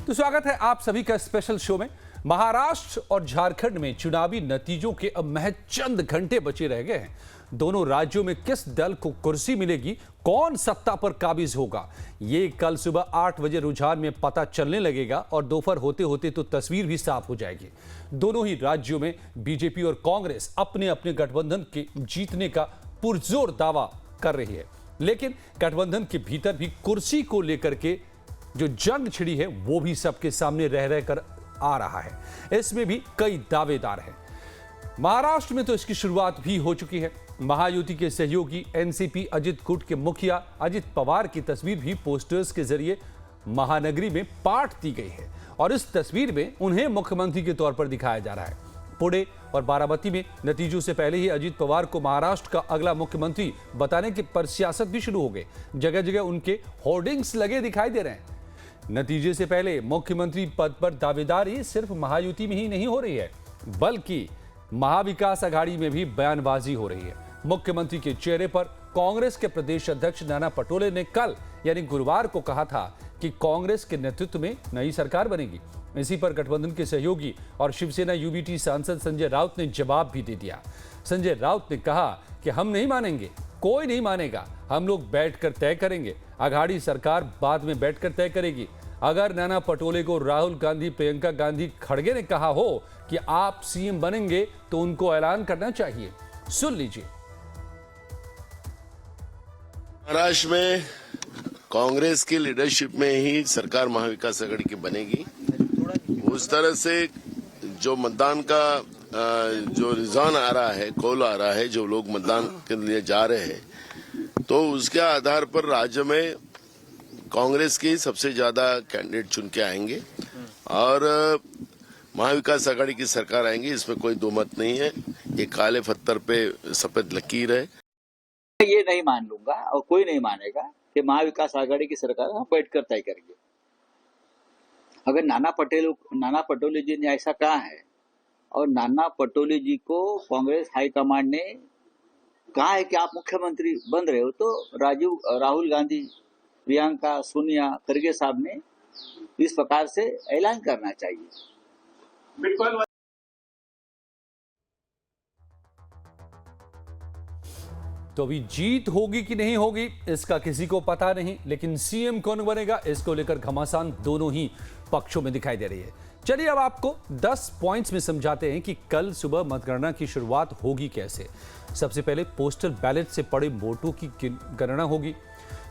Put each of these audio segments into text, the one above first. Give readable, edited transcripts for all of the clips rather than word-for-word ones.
तो स्वागत है आप सभी का स्पेशल शो में। महाराष्ट्र और झारखंड में चुनावी नतीजों के अब महज चंद घंटे बचे रह गए हैं। दोनों राज्यों में किस दल को कुर्सी मिलेगी, कौन सत्ता पर काबिज होगा, ये कल सुबह 8 बजे रुझान में पता चलने लगेगा और दोपहर होते होते तो तस्वीर भी साफ हो जाएगी। दोनों ही राज्यों में बीजेपी और कांग्रेस अपने अपने गठबंधन के जीतने का पुरजोर दावा कर रही है, लेकिन गठबंधन के भीतर भी कुर्सी को लेकर के जो जंग छिड़ी है वो भी सबके सामने रह रहकर आ रहा है। इसमें भी कई दावेदार हैं। महाराष्ट्र में तो इसकी शुरुआत भी हो चुकी है। महायुति के सहयोगी एनसीपी अजित गुट के मुखिया अजित पवार की तस्वीर भी पोस्टर्स के जरिए महानगरी में पाट दी गई है और इस तस्वीर में उन्हें मुख्यमंत्री के तौर पर दिखाया जा रहा है। पुणे और बारामती में नतीजों से पहले ही अजित पवार को महाराष्ट्र का अगला मुख्यमंत्री बताने के पर सियासत भी शुरू हो गई। जगह जगह उनके होर्डिंग्स लगे दिखाई दे रहे हैं। नतीजे से पहले मुख्यमंत्री पद पर दावेदारी सिर्फ महायुति में ही नहीं हो रही है, बल्कि महाविकास आघाड़ी में भी बयानबाजी हो रही है। मुख्यमंत्री के चेहरे पर कांग्रेस के प्रदेश अध्यक्ष नाना पटोले ने कल यानी गुरुवार को कहा था कि कांग्रेस के नेतृत्व में नई सरकार बनेगी। इसी पर गठबंधन के सहयोगी और शिवसेना यूबीटी सांसद संजय राउत ने जवाब भी दे दिया। संजय राउत ने कहा कि हम नहीं मानेंगे, कोई नहीं मानेगा, हम लोग बैठकर तय करेंगे, आघाड़ी सरकार बाद में बैठकर तय करेगी। अगर नाना पटोले को राहुल गांधी, प्रियंका गांधी खड़गे ने कहा हो कि आप सीएम बनेंगे तो उनको ऐलान करना चाहिए। सुन लीजिए। महाराष्ट्र में कांग्रेस की लीडरशिप में ही सरकार महाविकास आघाड़ी की बनेगी। उस तरह से जो मतदान का जो रुझान आ रहा है, कॉल आ रहा है, जो लोग मतदान के लिए जा रहे हैं, तो उसके आधार पर राज्य में कांग्रेस की सबसे ज्यादा कैंडिडेट चुन के आएंगे और महाविकास आघाड़ी की सरकार आएंगी, इसमें कोई दो मत नहीं है। ये काले पत्थर पे सफेद लकीर है। ये नहीं मान लूंगा और कोई नहीं मानेगा कि महाविकास आघाड़ी की सरकार हम बैठकर तय करेंगे। अगर नाना पटोले जी ने ऐसा कहा है और नाना पटोले जी को कांग्रेस हाईकमांड ने कहा है कि आप मुख्यमंत्री बन रहे हो, तो राहुल गांधी, प्रियंका, सोनिया, खड़गे साहब ने इस प्रकार से ऐलान करना चाहिए। बिल्कुल। तो अभी जीत होगी कि नहीं होगी इसका किसी को पता नहीं, लेकिन सीएम कौन बनेगा इसको लेकर घमासान दोनों ही पक्षों में दिखाई दे रही है। चलिए अब आपको 10 पॉइंट्स में समझाते हैं कि कल सुबह मतगणना की शुरुआत होगी कैसे। सबसे पहले पोस्टल बैलेट से पड़े वोटों की गणना होगी,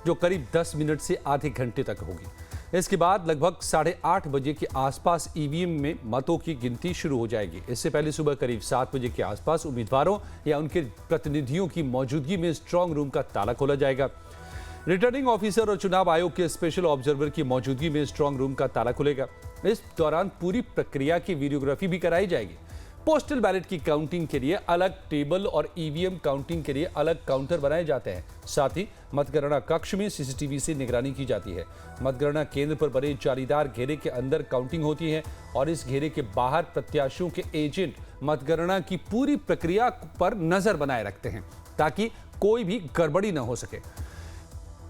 जो करीब 10 मिनट से आधे घंटे तक होगी। इसके बाद लगभग 8:30 बजे के आसपास ईवीएम में मतों की गिनती शुरू हो जाएगी। इससे पहले सुबह करीब 7 बजे के आसपास उम्मीदवारों या उनके प्रतिनिधियों की मौजूदगी में स्ट्रांग रूम का ताला खोला जाएगा। रिटर्निंग ऑफिसर और चुनाव आयोग के स्पेशल ऑब्जर्वर की मौजूदगी में स्ट्रांग रूम का ताला खुलेगा। इस दौरान पूरी प्रक्रिया की वीडियोग्राफी भी कराई जाएगी। पोस्टल बैलेट की काउंटिंग के लिए अलग टेबल और ईवीएम काउंटिंग के लिए अलग काउंटर बनाए जाते हैं। साथ ही मतगणना कक्ष में सीसीटीवी से निगरानी की जाती है। मतगणना केंद्र पर बने जालीदार घेरे के अंदर काउंटिंग होती है और इस घेरे के बाहर प्रत्याशियों के एजेंट मतगणना की पूरी प्रक्रिया पर नजर बनाए रखते हैं ताकि कोई भी गड़बड़ी न हो सके।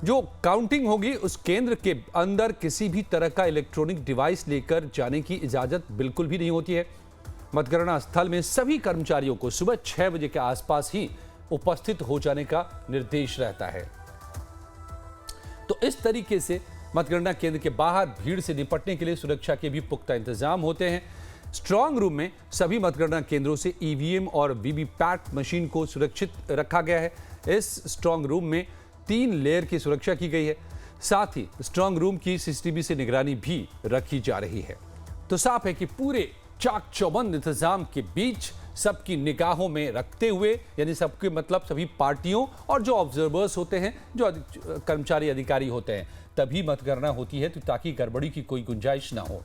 जो काउंटिंग होगी उस केंद्र के अंदर किसी भी तरह का इलेक्ट्रॉनिक डिवाइस लेकर जाने की इजाजत बिल्कुल भी नहीं होती है। मतगणना स्थल में सभी कर्मचारियों को सुबह 6 बजे के आसपास ही उपस्थित हो जाने का निर्देश रहता है। तो इस तरीके से मतगणना केंद्र के बाहर भीड़ से निपटने के लिए सुरक्षा के भी पुख्ता इंतजाम होते हैं। स्ट्रांग रूम में सभी मतगणना केंद्रों से ईवीएम और वीवीपैट मशीन को सुरक्षित रखा गया है। इस स्ट्रांग रूम में 3 लेयर की सुरक्षा की गई है। साथ ही स्ट्रांग रूम की सीसीटीवी से निगरानी भी रखी जा रही है। तो साफ है कि पूरे चाक चौबंद इंतजाम के बीच सबकी निगाहों में रखते हुए, यानी सबके मतलब सभी पार्टियों और जो ऑब्जर्वर्स होते हैं, जो कर्मचारी अधिकारी होते हैं, तभी मतगणना होती है, तो ताकि गड़बड़ी की कोई गुंजाइश ना हो।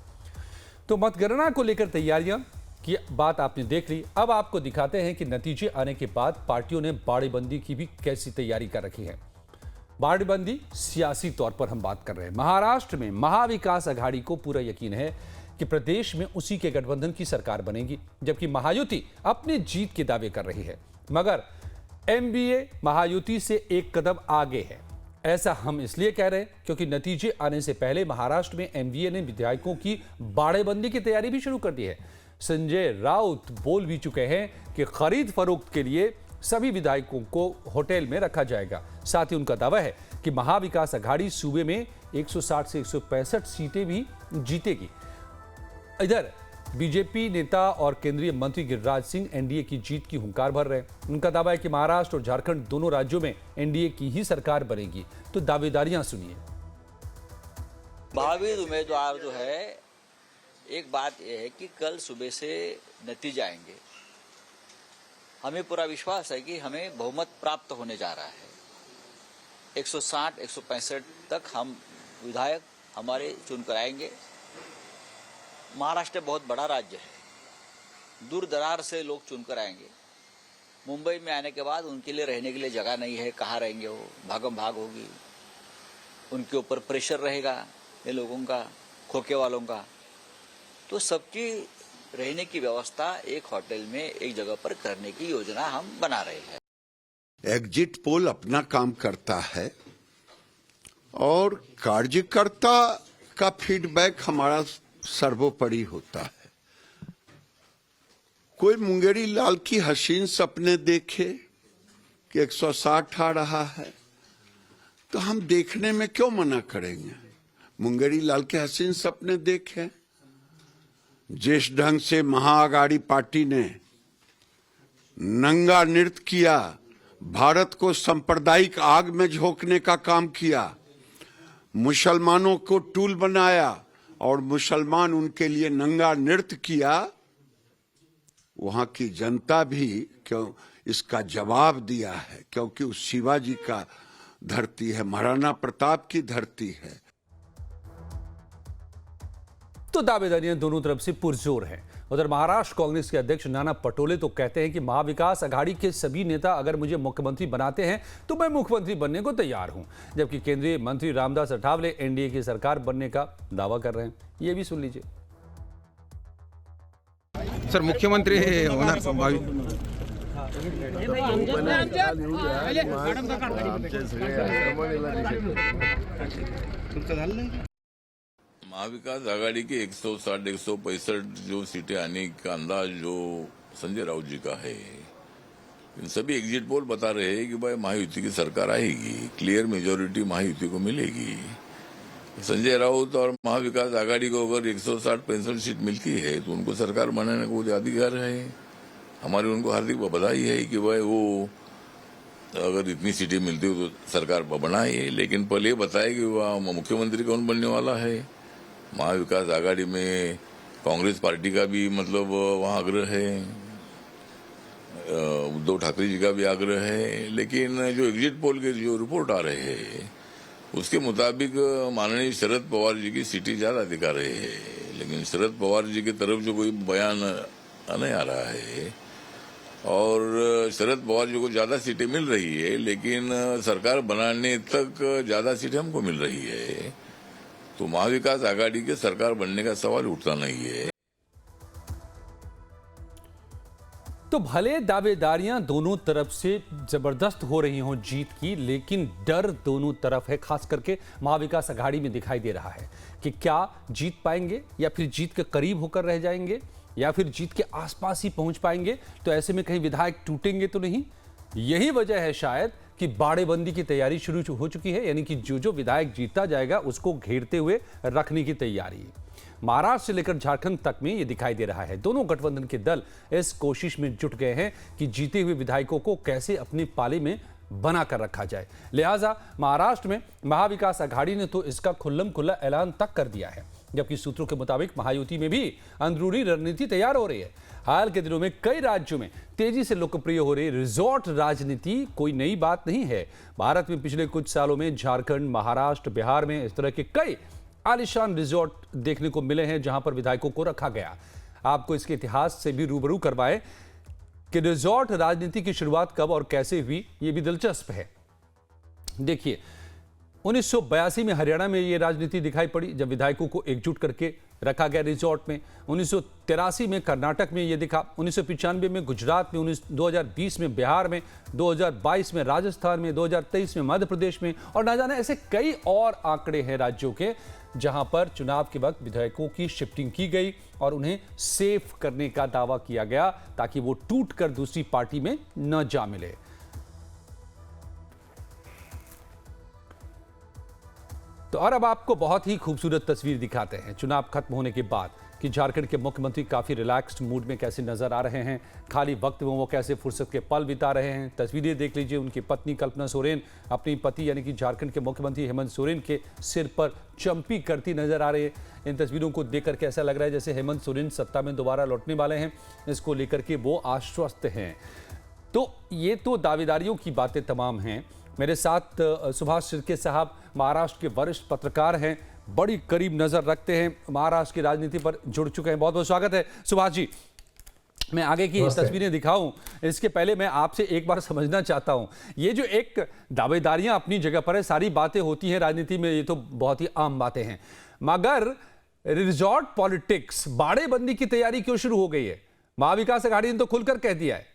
तो मतगणना को लेकर तैयारियां की बात आपने देख ली। अब आपको दिखाते हैं कि नतीजे आने के बाद पार्टियों ने बाड़ेबंदी की भी कैसी तैयारी कर रखी है। बाड़ेबंदी सियासी तौर पर हम बात कर रहे हैं। महाराष्ट्र में महाविकास आघाड़ी को पूरा यकीन है कि प्रदेश में उसी के गठबंधन की सरकार बनेगी, जबकि महायुति अपनी जीत के दावे कर रही है। मगर एमबीए महायुति से एक कदम आगे है। ऐसा हम इसलिए कह रहे हैं क्योंकि नतीजे आने से पहले महाराष्ट्र में एमवीए ने विधायकों की बाड़ेबंदी की तैयारी भी शुरू कर दी है। संजय राउत बोल भी चुके हैं कि खरीद फरोख्त के लिए सभी विधायकों को होटल में रखा जाएगा। साथ ही उनका दावा है कि महाविकास अघाड़ी सूबे में 160 से 165 सीटें भी जीतेगी। इधर बीजेपी नेता और केंद्रीय मंत्री गिरिराज सिंह एनडीए की जीत की हुंकार भर रहे हैं। उनका दावा है कि महाराष्ट्र और झारखंड दोनों राज्यों में एनडीए की ही सरकार बनेगी। तो दावेदारियां सुनिए। भावी उम्मीदवार जो है, एक बात यह है कि कल सुबह से नतीजे आएंगे। हमें पूरा विश्वास है कि हमें बहुमत प्राप्त होने जा रहा है। 160, 165 तक हम विधायक हमारे चुनकर आएंगे। महाराष्ट्र बहुत बड़ा राज्य है, दूर दरार से लोग चुनकर आएंगे। मुंबई में आने के बाद उनके लिए रहने के लिए जगह नहीं है, कहाँ रहेंगे वो, भागम भाग होगी, उनके ऊपर प्रेशर रहेगा ये लोगों का, खोखे वालों का। तो सबकी रहने की व्यवस्था एक होटल में एक जगह पर करने की योजना हम बना रहे हैं। एग्जिट पोल अपना काम करता है और कार्यकर्ता का फीडबैक हमारा सर्वोपरि होता है। कोई मुंगेरी लाल की हसीन सपने देखे कि 160 आ रहा है तो हम देखने में क्यों मना करेंगे। मुंगेरी लाल के हसीन सपने देखे। जिस ढंग से महाअघाड़ी पार्टी ने नंगा नृत्य किया, भारत को सांप्रदायिक आग में झोंकने का काम किया, मुसलमानों को टूल बनाया और मुसलमान उनके लिए नंगा नृत्य किया, वहां की जनता भी क्यों इसका जवाब दिया है, क्योंकि उस शिवाजी का धरती है, महाराणा प्रताप की धरती है। तो दावेदारियां दोनों तरफ से पुरजोर हैं। उधर महाराष्ट्र कांग्रेस के अध्यक्ष नाना पटोले तो कहते हैं कि महाविकास अघाड़ी के सभी नेता अगर मुझे मुख्यमंत्री बनाते हैं तो मैं मुख्यमंत्री बनने को तैयार हूं। जबकि केंद्रीय मंत्री रामदास अठावले एनडीए की सरकार बनने का दावा कर रहे हैं। ये भी सुन लीजिए। सर, मुख्यमंत्री होणार संभावित महाविकास आघाड़ी के 160, 165 जो सीटें आने का अंदाज जो संजय राउत जी का है, इन सभी एग्जिट पोल बता रहे हैं कि भाई महायुति की सरकार आएगी, क्लियर मेजोरिटी महायुति को मिलेगी। संजय राउत और महाविकास आघाड़ी को अगर 160-65 सीट मिलती है तो उनको सरकार बनाने का अधिकार है। हमारी उनको हार्दिक बधाई है कि भाई वो अगर इतनी सीटें मिलती हो तो सरकार बनाए, लेकिन पहले ये बताए कि वह मुख्यमंत्री कौन बनने वाला है। महाविकास आघाड़ी में कांग्रेस पार्टी का भी मतलब वहाँ आग्रह है, उद्धव ठाकरे जी का भी आग्रह है, लेकिन जो एग्जिट पोल के जो रिपोर्ट आ रहे हैं उसके मुताबिक माननीय शरद पवार जी की सीटें ज्यादा दिखा रहे हैं। लेकिन शरद पवार जी की तरफ जो कोई बयान नहीं आ रहा है और शरद पवार जी को ज्यादा सीटें मिल रही है, लेकिन सरकार बनाने तक ज्यादा सीटें हमको मिल रही है, तो महाविकास आघाड़ी के सरकार बनने का सवाल उठता नहीं है। तो भले दावेदारियां दोनों तरफ से जबरदस्त हो रही हों जीत की, लेकिन डर दोनों तरफ है। खास करके महाविकास अघाड़ी में दिखाई दे रहा है कि क्या जीत पाएंगे या फिर जीत के करीब होकर रह जाएंगे या फिर जीत के आसपास ही पहुंच पाएंगे। तो ऐसे में कहीं विधायक टूटेंगे तो नहीं। यही वजह है शायद कि बाड़ेबंदी की तैयारी शुरू हो चुकी है, यानी कि जो विधायक जीता जाएगा उसको घेरते हुए रखने की तैयारी। महाराष्ट्र से लेकर झारखंड तक में यह दिखाई दे रहा है। दोनों गठबंधन के दल इस कोशिश में जुट गए हैं कि जीते हुए विधायकों को कैसे अपनी पाले में बनाकर रखा जाए। लिहाजा महाराष्ट्र में महाविकास अघाड़ी ने तो इसका खुल्लम खुल्ला ऐलान तक कर दिया है, जबकि सूत्रों के मुताबिक महायुति में भी अंदरूनी रणनीति तैयार हो रही है। हाल के दिनों में कई राज्यों में तेजी से लोकप्रिय हो रही रिजॉर्ट राजनीति कोई नई बात नहीं है। भारत में पिछले कुछ सालों में झारखंड, महाराष्ट्र, बिहार में इस तरह के कई आलिशान रिजॉर्ट देखने को मिले हैं जहां पर विधायकों को रखा गया। आपको इसके इतिहास से भी रूबरू करवाएं कि रिजॉर्ट राजनीति की शुरुआत कब और कैसे हुई, ये भी दिलचस्प है। देखिए, 1982 में हरियाणा में यह राजनीति दिखाई पड़ी जब विधायकों को एकजुट करके रखा गया रिजॉर्ट में। 1983 में कर्नाटक में ये दिखा, 1995 में गुजरात में, 2020 में बिहार में, 2022 में राजस्थान में, 2023 में मध्य प्रदेश में, और ना जाने ऐसे कई और आंकड़े हैं राज्यों के जहां पर चुनाव के वक्त विधायकों की शिफ्टिंग की गई और उन्हें सेफ करने का दावा किया गया ताकि वो टूटकर दूसरी पार्टी में न जा मिले। तो और अब आपको बहुत ही खूबसूरत तस्वीर दिखाते हैं चुनाव खत्म होने के बाद कि झारखंड के मुख्यमंत्री काफी रिलैक्स्ड मूड में कैसे नजर आ रहे हैं, खाली वक्त में वो कैसे फुर्सत के पल बिता रहे हैं। तस्वीरें देख लीजिए, उनकी पत्नी कल्पना सोरेन अपनी पति यानी कि झारखंड के मुख्यमंत्री हेमंत सोरेन के सिर पर चंपी करती नजर आ रही है। इन तस्वीरों को देख करके ऐसा लग रहा है जैसे हेमंत सोरेन सत्ता में दोबारा लौटने वाले हैं, इसको लेकर के वो आश्वस्त हैं। तो ये तो दावेदारियों की बातें तमाम हैं। मेरे साथ सुभाष शिर्के साहब महाराष्ट्र के वरिष्ठ पत्रकार हैं, बड़ी करीब नजर रखते हैं, महाराष्ट्र की राजनीति पर जुड़ चुके हैं। बहुत बहुत स्वागत है सुभाष जी। मैं आगे की तस्वीरें दिखाऊं इसके पहले मैं आपसे एक बार समझना चाहता हूं, ये जो एक दावेदारियां अपनी जगह पर है, सारी बातें होती हैं राजनीति में, ये तो बहुत ही आम बातें हैं, मगर रिजॉर्ट पॉलिटिक्स, बाड़ेबंदी की तैयारी क्यों शुरू हो गई है? महाविकास आघाड़ी ने तो खुलकर कह दिया है।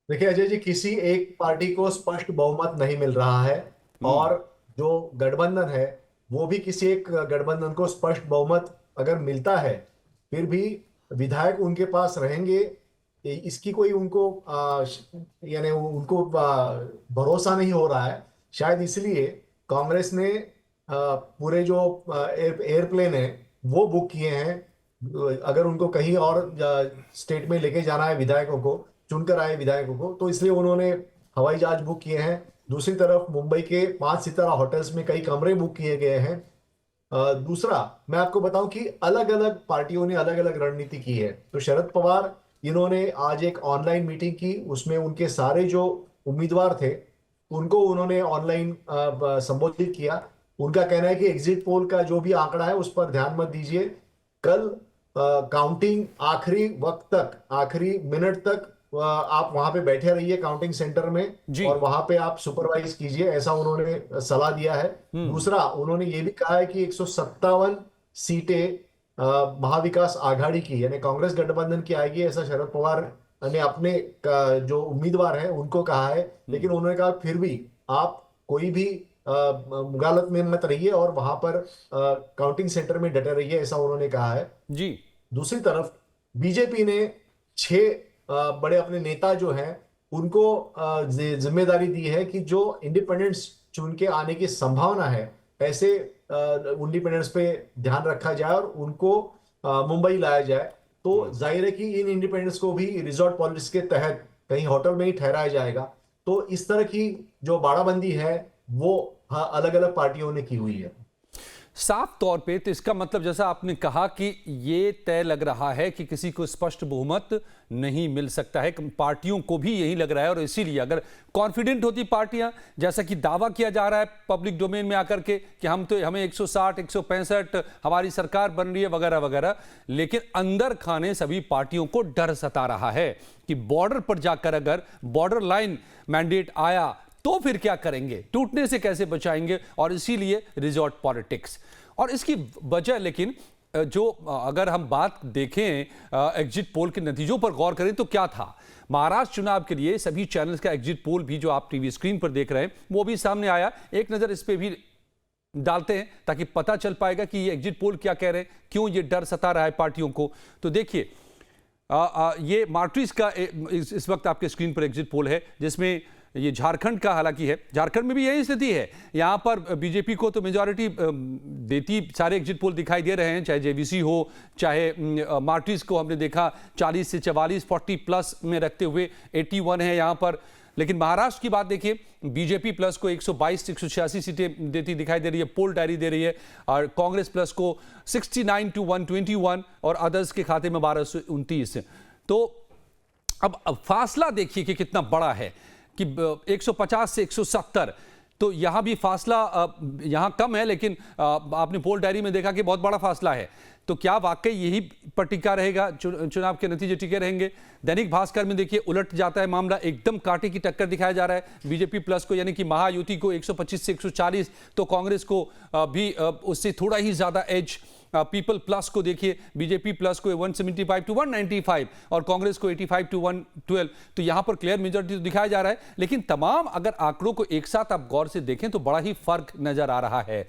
देखिए अजय जी, किसी एक पार्टी को स्पष्ट बहुमत नहीं मिल रहा है और जो गठबंधन है वो भी किसी एक गठबंधन को स्पष्ट बहुमत अगर मिलता है फिर भी विधायक उनके पास रहेंगे, इसकी कोई उनको यानी उनको भरोसा नहीं हो रहा है। शायद इसलिए कांग्रेस ने पूरे जो एयरप्लेन है वो बुक किए हैं। अगर उनको कहीं और स्टेट में लेके जाना है विधायकों को, चुनकर आए विधायकों को, तो इसलिए उन्होंने हवाई जहाज बुक किए हैं। दूसरी तरफ मुंबई के 5 सितारा होटल्स में कई कमरे बुक किए गए हैं। दूसरा मैं आपको बताऊं कि अलग अलग पार्टियों ने अलग अलग रणनीति की है। तो शरद पवार इन्होंने आज एक ऑनलाइन मीटिंग की, उसमें उनके सारे जो उम्मीदवार थे उनको उन्होंने ऑनलाइन संबोधित किया। उनका कहना है कि एग्जिट पोल का जो भी आंकड़ा है उस पर ध्यान मत दीजिए, कल काउंटिंग आखिरी वक्त तक, आखिरी मिनट तक आप वहां पे बैठे रहिए काउंटिंग सेंटर में और वहां पे आप सुपरवाइज कीजिए, ऐसा उन्होंने सलाह दिया है। दूसरा उन्होंने ये भी कहा है कि 157 सीटें महाविकास आघाड़ी की यानी कांग्रेस गठबंधन की आएगी, ऐसा शरद पवार ने अपने जो उम्मीदवार हैं उनको कहा है। लेकिन उन्होंने कहा फिर भी आप कोई भी मुगालत में मत रहिए और वहां पर काउंटिंग सेंटर में डटे रहिए, ऐसा उन्होंने कहा है जी। दूसरी तरफ बीजेपी ने 6 बड़े अपने नेता जो हैं उनको जिम्मेदारी दी है कि जो इंडिपेंडेंट्स चुन के आने की संभावना है ऐसे इंडिपेंडेंट्स पे ध्यान रखा जाए और उनको मुंबई लाया जाए। तो जाहिर है कि इन इंडिपेंडेंट्स को भी रिजॉर्ट पॉलिटिक्स के तहत कहीं होटल में ही ठहराया जाएगा। तो इस तरह की जो बाड़ाबंदी है वो अलग अलग पार्टियों ने की हुई है। साफ तौर पे तो इसका मतलब जैसा आपने कहा कि ये तय लग रहा है कि किसी को स्पष्ट बहुमत नहीं मिल सकता है, पार्टियों को भी यही लग रहा है। और इसीलिए अगर कॉन्फिडेंट होती पार्टियां, जैसा कि दावा किया जा रहा है पब्लिक डोमेन में आकर के कि हमें 160 165 हमारी सरकार बन रही है वगैरह वगैरह, लेकिन अंदर खाने सभी पार्टियों को डर सता रहा है कि बॉर्डर पर जाकर अगर बॉर्डर लाइन मैंडेट आया तो फिर क्या करेंगे, टूटने से कैसे बचाएंगे। और इसीलिए रिजॉर्ट पॉलिटिक्स और इसकी वजह, लेकिन जो अगर हम बात देखें एग्जिट पोल के नतीजों पर गौर करें तो क्या था। महाराष्ट्र चुनाव के लिए सभी चैनल्स का एग्जिट पोल भी जो आप टीवी स्क्रीन पर देख रहे हैं वो भी सामने आया, एक नजर इस पे भी डालते हैं ताकि पता चल पाएगा कि ये एग्जिट पोल क्या कह रहे हैं, क्यों ये डर सता रहा है पार्टियों को। तो देखिए ये मार्ट्रिस का इस वक्त आपके स्क्रीन पर एग्जिट पोल है जिसमें ये झारखंड का हालांकि है, झारखंड में भी यही स्थिति है। यहां पर बीजेपी को तो मेजॉरिटी देती सारे एग्जिट पोल दिखाई दे रहे हैं, चाहे जेवीसी हो चाहे मार्टिस को हमने देखा 40 से 44 40 प्लस में रखते हुए 81 है यहां पर। लेकिन महाराष्ट्र की बात देखिए, बीजेपपी प्लस को 122 से 186 सीटें देती दिखाई दे रही है, पोल डायरी दे रही है, और कांग्रेस प्लस को 69 to 121 और अदर्स के खाते में 1229। तो अब फासला देखिए कि कितना बड़ा है कि 150 से 170, तो यहां भी फासला यहां कम है, लेकिन आपने पोल डायरी में देखा कि बहुत बड़ा फासला है। तो क्या वाकई यही पर टिका रहेगा, चुनाव के नतीजे टिके रहेंगे? दैनिक भास्कर में देखिए उलट जाता है मामला, एकदम कांटे की टक्कर दिखाया जा रहा है बीजेपी प्लस को, यानी कि महायुति को 125 से 140, तो कांग्रेस को भी उससे थोड़ा ही ज्यादा एज। पीपल प्लस को देखिए, बीजेपी प्लस को 175 टू 195 और कांग्रेस को 85 टू 112, तो यहां पर क्लियर मेजॉरिटी तो दिखाया जा रहा है। लेकिन तमाम अगर आंकड़ों को एक साथ आप गौर से देखें तो बड़ा ही फर्क नजर आ रहा है।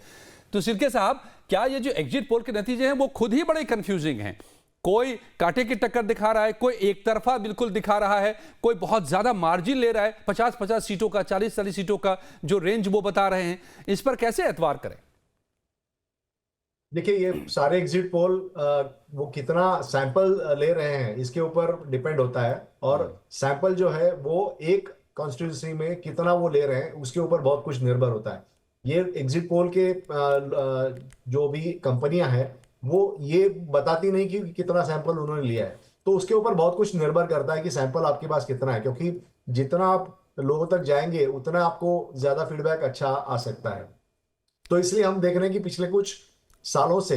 तो सिरके साहब, क्या ये जो एग्जिट पोल के नतीजे हैं वो खुद ही बड़े कंफ्यूजिंग हैं? कोई कांटे की टक्कर दिखा रहा है, कोई एक तरफा बिल्कुल दिखा रहा है, कोई बहुत ज्यादा मार्जिन ले रहा है, 50-50 सीटों का, 40-40 सीटों का जो रेंज वो बता रहे हैं। इस पर कैसे एतवार करें? देखिए, ये सारे एग्जिट पोल वो कितना सैंपल ले रहे हैं इसके ऊपर डिपेंड होता है, और सैंपल जो है वो एक कॉन्स्टिट्यूंसी में कितना वो ले रहे हैं उसके ऊपर बहुत कुछ निर्भर होता है। ये एग्जिट पोल के जो भी कंपनियां हैं वो ये बताती नहीं कि कितना सैंपल उन्होंने लिया है, तो उसके ऊपर बहुत कुछ निर्भर करता है कि सैंपल आपके पास कितना है, क्योंकि जितना आप लोगों तक जाएंगे उतना आपको ज्यादा फीडबैक अच्छा आ सकता है। तो इसलिए हम देख रहे हैं कि पिछले कुछ सालों से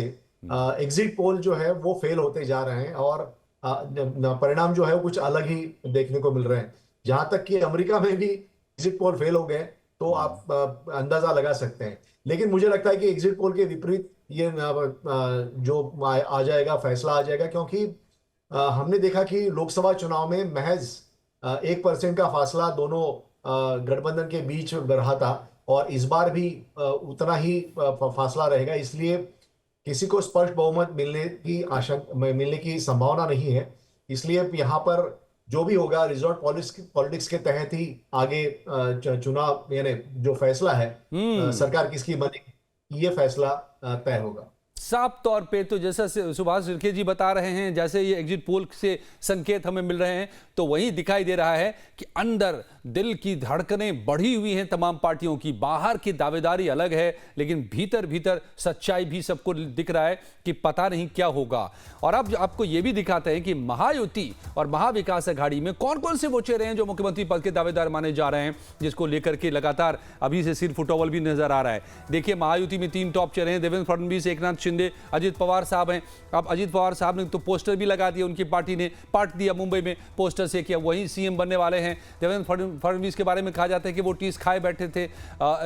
एग्जिट पोल जो है वो फेल होते जा रहे हैं, और परिणाम जो है वो कुछ अलग ही देखने को मिल रहे हैं। जहां तक कि अमेरिका में भी एग्जिट पोल फेल हो गए तो आप अंदाजा लगा सकते हैं। लेकिन मुझे लगता है कि एग्जिट पोल के विपरीत ये जो आ जाएगा, फैसला आ जाएगा, क्योंकि हमने देखा कि लोकसभा चुनाव में महज 1% का फासला दोनों गठबंधन के बीच रहा था, और इस बार भी उतना ही फासला रहेगा। इसलिए किसी को स्पष्ट बहुमत मिलने की संभावना नहीं है। इसलिए यहाँ पर जो भी होगा रिजॉर्ट पॉलिटिक्स के तहत ही आगे चुनाव, यानी जो फैसला है सरकार किसकी बनेगी, ये फैसला तय होगा। साफ तौर पे तो जैसा सुभाष सिरके जी बता रहे हैं, जैसे ये एग्जिट पोल से संकेत हमें मिल रहे हैं, तो वही दिखाई दे रहा है कि अंदर दिल की धड़कनें बढ़ी हुई हैं तमाम पार्टियों की। बाहर की दावेदारी अलग है, लेकिन भीतर भीतर सच्चाई भी सबको दिख रहा है कि पता नहीं क्या होगा। और अब आपको ये भी दिखाते हैं कि महायुति और महाविकास अघाड़ी में कौन कौन से वो चेहरे हैं जो मुख्यमंत्री पद के दावेदार माने जा रहे हैं, जिसको लेकर के लगातार अभी से सिर फुटोवल भी नजर आ रहा है। देखिए, महायुति में 3 टॉप चेहरे हैं, देवेंद्र फडणवीस, एकनाथ शिंदे, अजित पवार साहब हैं। अब अजित पवार साहब ने तो पोस्टर भी लगा दिया, उनकी पार्टी ने पार्ट दिया मुंबई में पोस्टर से कि अब वही सीएम बनने वाले हैं। देवेंद्र फडणवीस के बारे में कहा जाता है कि वो टीस खाए बैठे थे,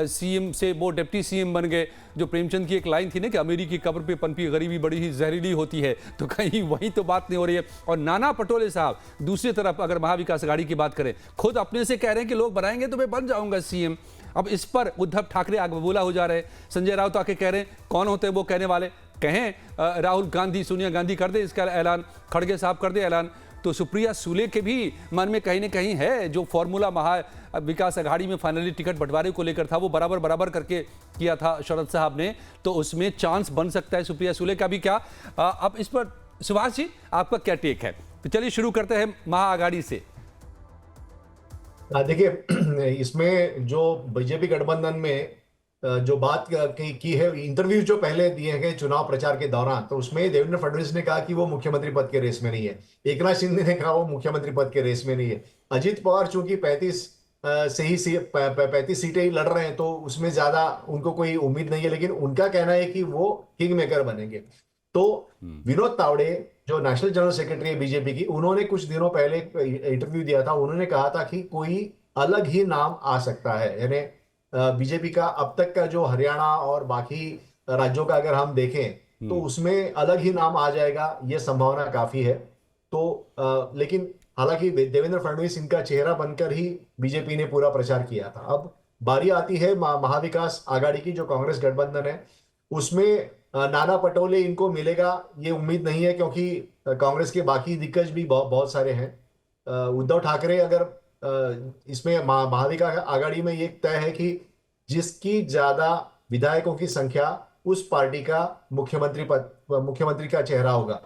सीएम से वो डिप्टी सीएम बन गए। जो प्रेमचंद की एक लाइन थी ना कि अमीरी की कब्र पे पनपी गरीबी बड़ी ही जहरीली होती है, तो कहीं वही तो बात नहीं हो रही है। और नाना पटोले साहब दूसरी तरफ अगर महाविकास अघाड़ी की बात करें, खुद अपने से कह रहे हैं कि लोग बनाएंगे तो मैं बन जाऊंगा सीएम। अब इस पर उद्धव ठाकरे आग बबूला हो जा रहे हैं। संजय राउत आके कह रहे हैं, कौन होते हैं वो कहने वाले, कहें राहुल गांधी, सोनिया गांधी कर दे इसका ऐलान, खड़गे साहब कर दे ऐलान। तो सुप्रिया सुले के भी मन में कहीं ना कहीं है जो फॉर्मूला महाविकास अघाड़ी में फाइनली टिकट बंटवारे को लेकर था, वो बराबर बराबर करके किया था शरद साहब ने, तो उसमें चांस बन सकता है सुप्रिया सुले का भी। क्या अब इस पर सुभाष जी आपका क्या टेक है? तो चलिए शुरू करते हैं महाअघाड़ी से। देखिए, इसमें जो बीजेपी गठबंधन में जो बात की है, इंटरव्यू जो पहले दिए गए चुनाव प्रचार के दौरान, तो उसमें देवेंद्र फडणवीस ने कहा कि वो मुख्यमंत्री पद के रेस में नहीं है। एकनाथ शिंदे ने कहा वो मुख्यमंत्री पद के रेस में नहीं है। अजित पवार चूंकि 35 सीटें ही लड़ रहे हैं, तो उसमें ज्यादा उनको कोई उम्मीद नहीं है, लेकिन उनका कहना है कि वो किंग मेकर बनेंगे। तो विनोद तावड़े जो नेशनल जनरल सेक्रेटरी है बीजेपी की, उन्होंने कुछ दिनों पहले इंटरव्यू दिया था। उन्होंने कहा था कि कोई अलग ही नाम आ सकता है, यानी बीजेपी का अब तक का जो हरियाणा और बाकी राज्यों का अगर हम देखें तो उसमें अलग ही नाम आ जाएगा, ये संभावना काफी है। तो लेकिन हालांकि देवेंद्र फडणवीस इनका चेहरा बनकर ही बीजेपी ने पूरा प्रचार किया था। अब बारी आती है महाविकास आघाड़ी की, जो कांग्रेस गठबंधन है, उसमें नाना पटोले इनको मिलेगा ये उम्मीद नहीं है, क्योंकि कांग्रेस के बाकी दिग्गज भी बहुत सारे हैं। उद्धव ठाकरे अगर इसमें महाविकास आघाड़ी में ये तय है कि जिसकी ज्यादा विधायकों की संख्या उस पार्टी का मुख्यमंत्री का चेहरा होगा।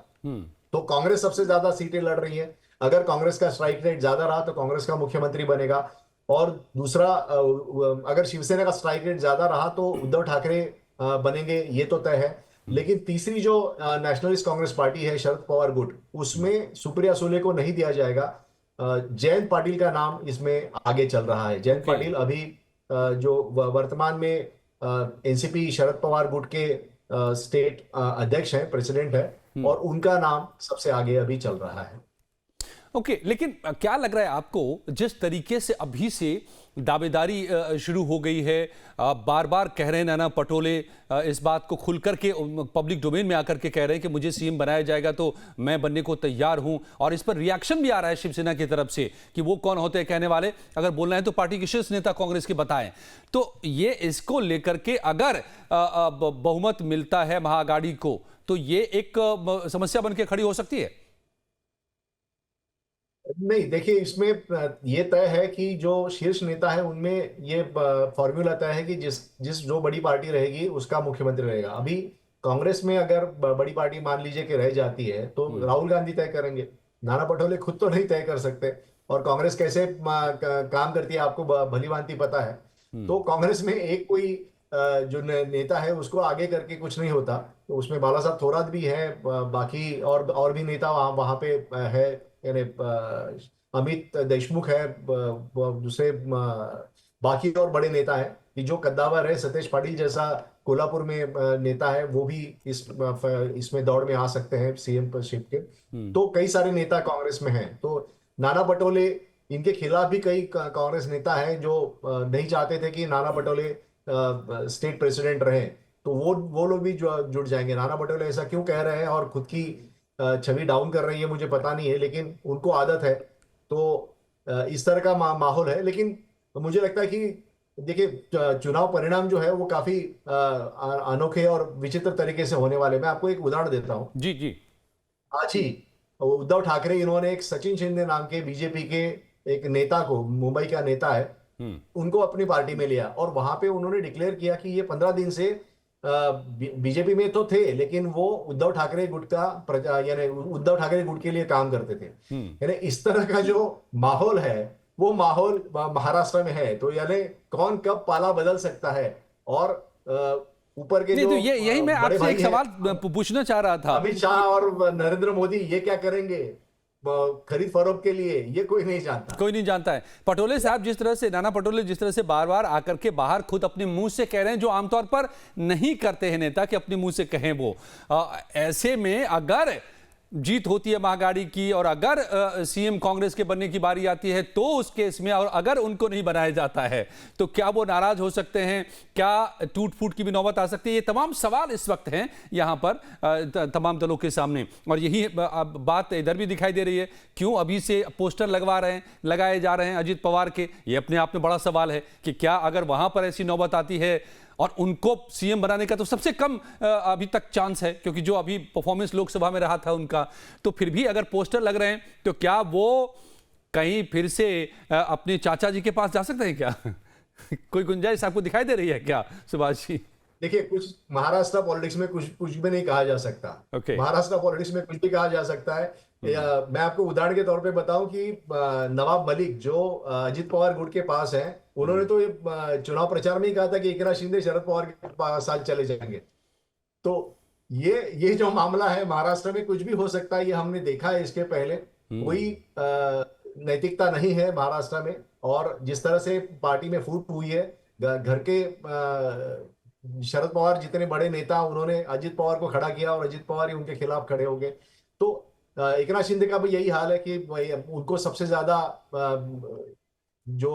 तो कांग्रेस सबसे ज्यादा सीटें लड़ रही है, अगर कांग्रेस का स्ट्राइक रेट ज्यादा रहा तो कांग्रेस का मुख्यमंत्री बनेगा। और दूसरा, अगर शिवसेना का स्ट्राइक रेट ज्यादा रहा तो उद्धव ठाकरे बनेंगे, ये तो तय है। लेकिन तीसरी जो नेशनलिस्ट कांग्रेस पार्टी है, शरद पवार गुट, उसमें सुप्रिया सुले को नहीं दिया जाएगा। जयंत पाटिल का नाम इसमें आगे चल रहा है। जयंत पाटिल अभी जो वर्तमान में एनसीपी शरद पवार गुट के स्टेट अध्यक्ष हैं, प्रेसिडेंट है, और उनका नाम सबसे आगे अभी चल रहा है। ओके, लेकिन क्या लग रहा है आपको, जिस तरीके से अभी से दावेदारी शुरू हो गई है, बार बार कह रहे हैं नाना पटोले इस बात को खुल करके पब्लिक डोमेन में आकर के कह रहे हैं कि मुझे सीएम बनाया जाएगा तो मैं बनने को तैयार हूं, और इस पर रिएक्शन भी आ रहा है शिवसेना की तरफ से कि वो कौन होते हैं कहने वाले, अगर बोलना है तो पार्टी के शीर्ष नेता कांग्रेस के बताएं। तो ये इसको लेकर के अगर बहुमत मिलता है महाअघाड़ी को तो ये एक समस्या बन के खड़ी हो सकती है। नहीं, देखिए, इसमें ये तय है कि जो शीर्ष नेता है उनमें ये फॉर्मूला तय है कि जिस जो बड़ी पार्टी रहेगी उसका मुख्यमंत्री रहेगा। अभी कांग्रेस में अगर बड़ी पार्टी मान लीजिए कि रह जाती है तो राहुल गांधी तय करेंगे, नाना पटोले खुद तो नहीं तय कर सकते, और कांग्रेस कैसे काम करती है आपको भली भांति पता है। तो कांग्रेस में एक कोई जो नेता है उसको आगे करके कुछ नहीं होता, तो उसमें बाला साहब थोराट भी है, बाकी और भी नेता वहां पे है, यानी अमित देशमुख है, दूसरे बाकी और बड़े नेता हैं कि जो कद्दावर है, सतेज पाटिल जैसा कोल्हापुर में नेता है, वो भी इसमें दौड़ में आ सकते हैं सीएम शिप के। तो कई सारे नेता कांग्रेस में हैं। तो नाना पटोले, इनके खिलाफ भी कई कांग्रेस नेता हैं जो नहीं चाहते थे कि नाना पटोले स्टेट प्रेसिडेंट रहे, तो वो लोग भी जुड़ जाएंगे। नाना पटोले ऐसा क्यों कह रहे हैं और खुद की छवि डाउन कर रही है मुझे पता नहीं है, लेकिन उनको आदत है। तो इस तरह का माहौल है। लेकिन मुझे लगता है कि देखिए, चुनाव परिणाम जो है वो काफी अनोखे और विचित्र तरीके से होने वाले। मैं आपको एक उदाहरण देता हूँ। जी जी। आज ही उद्धव ठाकरे, इन्होंने एक सचिन शिंदे नाम के बीजेपी के एक नेता को, मुंबई का नेता है, उनको अपनी पार्टी में लिया, और वहां पे उन्होंने डिक्लेयर किया कि ये 15 दिन से बीजेपी में तो थे लेकिन वो उद्धव ठाकरे गुट का यानी उद्धव ठाकरे गुट के लिए काम करते थे। यानी इस तरह का जो माहौल है वो माहौल महाराष्ट्र में है। तो यानी कौन कब पाला बदल सकता है, और ऊपर के नहीं, जो तो यही मैं आपसे एक सवाल पूछना चाह रहा था। अमित शाह और नरेंद्र मोदी ये क्या करेंगे खरीद फरोख्त के लिए, ये कोई नहीं जानता, कोई नहीं जानता है। पटोले साहब जिस तरह से, नाना पटोले जिस तरह से बार बार आकर के बाहर खुद अपने मुंह से कह रहे हैं, जो आमतौर पर नहीं करते हैं नेता कि अपने मुंह से कहें वो, ऐसे में अगर जीत होती है महाअघाड़ी की और अगर सीएम कांग्रेस के बनने की बारी आती है तो उस केस में, और अगर उनको नहीं बनाया जाता है तो क्या वो नाराज हो सकते हैं, क्या टूट फूट की भी नौबत आ सकती है? ये तमाम सवाल इस वक्त हैं यहां पर तमाम दलों के सामने, और यही बात इधर भी दिखाई दे रही है। क्यों अभी से पोस्टर लगाए जा रहे हैं अजीत पवार के? ये अपने आप में बड़ा सवाल है कि क्या अगर वहां पर ऐसी नौबत आती है, और उनको सीएम बनाने का तो सबसे कम अभी तक चांस है क्योंकि जो अभी परफॉर्मेंस लोकसभा में रहा था उनका, तो फिर भी अगर पोस्टर लग रहे हैं तो क्या वो कहीं फिर से अपने चाचा जी के पास जा सकते हैं क्या? कोई गुंजाइश आपको दिखाई दे रही है क्या सुभाष जी? देखिए, कुछ महाराष्ट्र पॉलिटिक्स में कुछ भी नहीं कहा जा सकता। महाराष्ट्र पॉलिटिक्स में कुछ भी कहा जा सकता है। मैं आपको उदाहरण के तौर पे बताऊं कि नवाब मलिक जो अजित पवार गुट के पास हैं, उन्होंने तो चुनाव प्रचार में ही कहा था कि एकनाथ शिंदे शरद पवार के साथ चले जाएंगे। तो ये जो मामला है महाराष्ट्र में, कुछ भी हो सकता है, ये हमने देखा है इसके पहले। कोई नैतिकता नहीं है महाराष्ट्र में, और जिस तरह से पार्टी में फूट हुई है, घर के शरद पवार जितने बड़े नेता, उन्होंने अजित पवार को खड़ा किया और अजित पवार ही उनके खिलाफ खड़े हो गए। तो एकनाथ शिंदे का भी यही हाल है कि उनको सबसे ज्यादा जो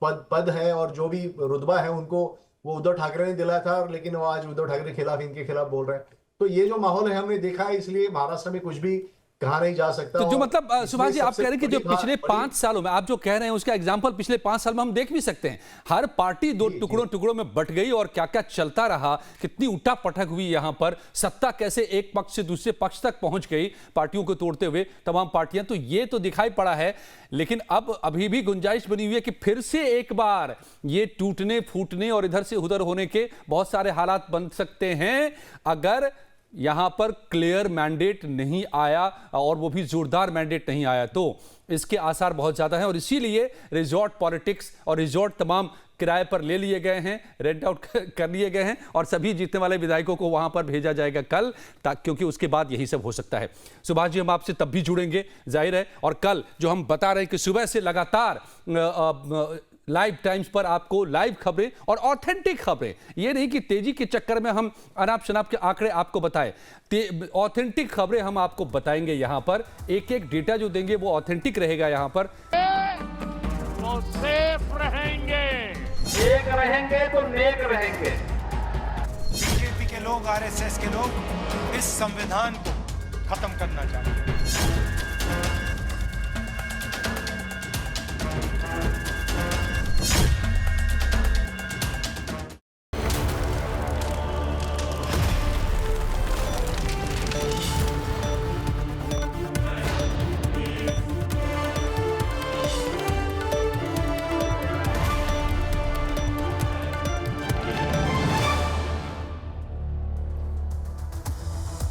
पद है और जो भी रुतबा है उनको वो उद्धव ठाकरे ने दिलाया था, लेकिन वो आज उद्धव ठाकरे के खिलाफ, इनके खिलाफ बोल रहे हैं। तो ये जो माहौल है हमने देखा है, इसलिए महाराष्ट्र में कुछ भी कहा नहीं जा सकता। तो जो मतलब सुभाष जी आप कह रहे हैं कि जो पिछले 5 सालों में आप जो कह रहे हैं उसका एग्जांपल पिछले 5 साल में हम देख भी सकते हैं। हर पार्टी दो टुकड़ों में बट गई और क्या क्या चलता रहा, कितनी उठा पटक हुई यहां पर, सत्ता कैसे एक पक्ष से दूसरे पक्ष तक पहुंच गई पार्टियों को तोड़ते हुए तमाम पार्टियां, तो ये तो दिखाई पड़ा है। लेकिन अब अभी भी गुंजाइश बनी हुई है कि फिर से एक बार ये टूटने फूटने और इधर से उधर होने के बहुत सारे हालात बन सकते हैं अगर यहां पर क्लियर मैंडेट नहीं आया, और वो भी जोरदार मैंडेट नहीं आया, तो इसके आसार बहुत ज्यादा हैं। और इसीलिए रिजॉर्ट पॉलिटिक्स और रिजॉर्ट तमाम किराए पर ले लिए गए हैं, रेंट आउट कर लिए गए हैं, और सभी जीतने वाले विधायकों को वहां पर भेजा जाएगा कल, क्योंकि उसके बाद यही सब हो सकता है। सुभाष जी, हम आपसे तब भी जुड़ेंगे जाहिर है, और कल जो हम बता रहे हैं कि सुबह से लगातार लाइव टाइम्स पर आपको लाइव खबरें और ऑथेंटिक खबरें, ये नहीं कि तेजी के चक्कर में हम अनाप शनाप के आंकड़े आपको बताएं। ऑथेंटिक खबरें हम आपको बताएंगे। यहां पर एक एक डेटा जो देंगे वो ऑथेंटिक रहेगा। यहां पर तो सेफ रहेंगे, एक रहेंगे तो नेक रहेंगे। बीजेपी के लोग, आरएसएस के लोग इस संविधान को खत्म करना चाहते हैं।